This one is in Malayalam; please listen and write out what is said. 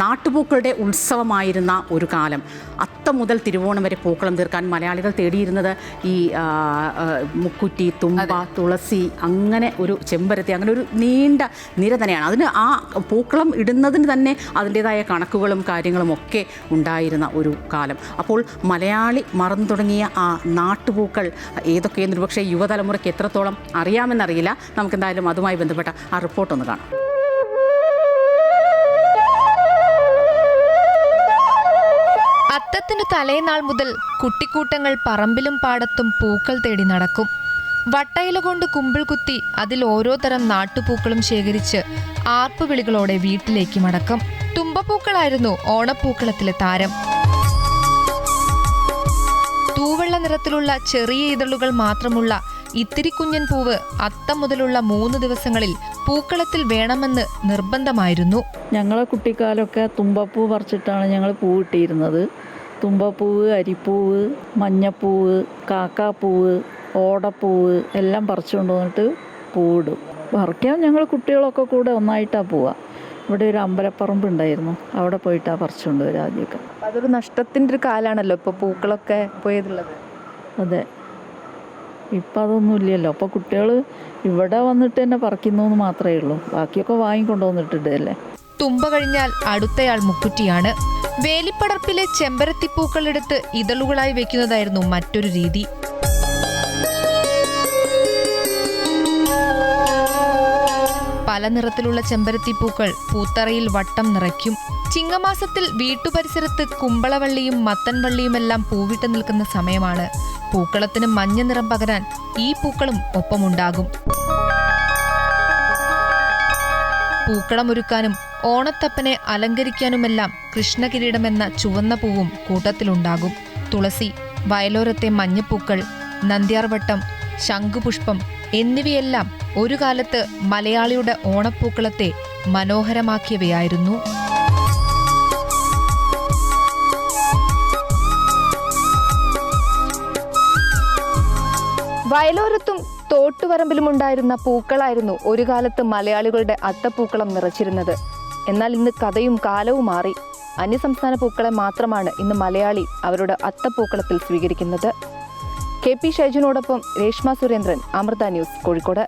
നാട്ടുപൂക്കളുടെ ഉത്സവമായിരുന്ന ഒരു കാലം. അത്തം മുതൽ തിരുവോണം വരെ പൂക്കളം തീർക്കാൻ മലയാളികൾ തേടിയിരുന്നത് ഈ മുക്കുറ്റി, തുമ്പ, തുളസി, അങ്ങനെ ഒരു ചെമ്പരത്തി, അങ്ങനെ ഒരു നീണ്ട നിര തന്നെയാണ്. അതിന് ആ പൂക്കളം ഇടുന്നതിന് തന്നെ അതിൻ്റേതായ കണക്കുകളും കാര്യങ്ങളും ഒക്കെ ഉണ്ടായിരുന്ന ഒരു കാലം. അപ്പോൾ മലയാളി മറന്നു തുടങ്ങിയ ആ നാട്ടുപൂക്കൾ ഏതൊക്കെയെന്ന് ഒരുപക്ഷെ യുവതലമുറയ്ക്ക് എത്രത്തോളം അറിയാമെന്നറിയില്ല. നമുക്കെന്തായാലും അതുമായി ബന്ധപ്പെട്ട ആ റിപ്പോർട്ടൊന്ന് കാണാം. അത്തത്തിന് തലേനാൾ മുതൽ കുട്ടിക്കൂട്ടങ്ങൾ പറമ്പിലും പാടത്തും പൂക്കൾ തേടി നടക്കും. വട്ടയില കൊണ്ട് കുമ്പിൾ കുത്തി അതിൽ ഓരോ തരം നാട്ടുപൂക്കളും ശേഖരിച്ച് ആർപ്പുവിളികളോടെ വീട്ടിലേക്ക് മടക്കും. തുമ്പപ്പൂക്കളായിരുന്നു ഓണപ്പൂക്കളത്തിലെ താരം. തൂവെള്ള നിറത്തിലുള്ള ചെറിയ ഇതളുകൾ മാത്രമുള്ള ഇത്തിരി കുഞ്ഞൻ പൂവ് അത്തം മുതലുള്ള 3 ദിവസങ്ങളിൽ പൂക്കളത്തിൽ വേണമെന്ന് നിർബന്ധമായിരുന്നു. ഞങ്ങളെ കുട്ടിക്കാലമൊക്കെ തുമ്പപ്പൂ പറിച്ചിട്ടാണ് ഞങ്ങൾ പൂവിട്ടിരുന്നത്. തുമ്പപ്പൂവ്, അരിപ്പൂവ്, മഞ്ഞപ്പൂവ്, കാക്കാപ്പൂവ്, ഓടപ്പൂവ് എല്ലാം പറിച്ചുകൊണ്ട് വന്നിട്ട് പൂവിടും. പറിക്കാൻ ഞങ്ങൾ കുട്ടികളൊക്കെ കൂടെ ഒന്നായിട്ടാണ് പോവുക. ഇവിടെ ഒരു അമ്പലപ്പറമ്പ് ഉണ്ടായിരുന്നു, അവിടെ പോയിട്ടാണ് പറിച്ചുകൊണ്ട് വരിക ആദ്യമൊക്കെ. അതൊരു നഷ്ടത്തിൻ്റെ ഒരു കാലമാണല്ലോ ഇപ്പോൾ പൂക്കളൊക്കെ പോയതുള്ളത്. അതെ, ഇപ്പം അതൊന്നും ഇല്ലല്ലോ. അപ്പോൾ കുട്ടികൾ ഇവിടെ വന്നിട്ട് തന്നെ പറിക്കുന്നു എന്ന് മാത്രമേ ഉള്ളൂ, ബാക്കിയൊക്കെ വാങ്ങിക്കൊണ്ടു വന്നിട്ടിട്ടല്ലേ. തുമ്പ കഴിഞ്ഞാൽ അടുത്തയാൾ മുക്കുറ്റിയാണ്. വേലിപ്പടർപ്പിലെ ചെമ്പരത്തിപ്പൂക്കളെടുത്ത് ഇതളുകളായി വെക്കുന്നതായിരുന്നു മറ്റൊരു രീതി. പല നിറത്തിലുള്ള ചെമ്പരത്തിപ്പൂക്കൾ പൂത്തറയിൽ വട്ടം നിറയ്ക്കും. ചിങ്ങമാസത്തിൽ വീട്ടുപരിസരത്ത് കുമ്പളവള്ളിയും മത്തൻവള്ളിയുമെല്ലാം പൂവിട്ട് നിൽക്കുന്ന സമയമാണ്. പൂക്കളത്തിന് മഞ്ഞ നിറം പകരാൻ ഈ പൂക്കളും ഒപ്പമുണ്ടാകും. പൂക്കളമൊരുക്കാനും ഓണത്തപ്പനെ അലങ്കരിക്കാനുമെല്ലാം കൃഷ്ണകിരീടമെന്ന ചുവന്ന പൂവും കൂട്ടത്തിലുണ്ടാകും. തുളസി, വയലോരത്തെ മഞ്ഞപ്പൂക്കൾ, നന്ദ്യാർവട്ടം, ശംഖുപുഷ്പം എന്നിവയെല്ലാം ഒരു കാലത്ത് മലയാളിയുടെ ഓണപ്പൂക്കളത്തെ മനോഹരമാക്കിയവയായിരുന്നു. വയലോരത്തും തോട്ടുവരമ്പിലുമുണ്ടായിരുന്ന പൂക്കളായിരുന്നു ഒരു കാലത്ത് മലയാളികളുടെ അത്തപ്പൂക്കളം നിറച്ചിരുന്നത്. എന്നാൽ ഇന്ന് കഥയും കാലവും മാറി. അന്യസംസ്ഥാന പൂക്കളെ മാത്രമാണ് ഇന്ന് മലയാളി അവരുടെ അത്തപ്പൂക്കളത്തിൽ സ്വീകരിക്കുന്നത്. KP ഷൈജുനോടൊപ്പം രേഷ്മ സുരേന്ദ്രൻ, അമൃത ന്യൂസ്, കോഴിക്കോട്.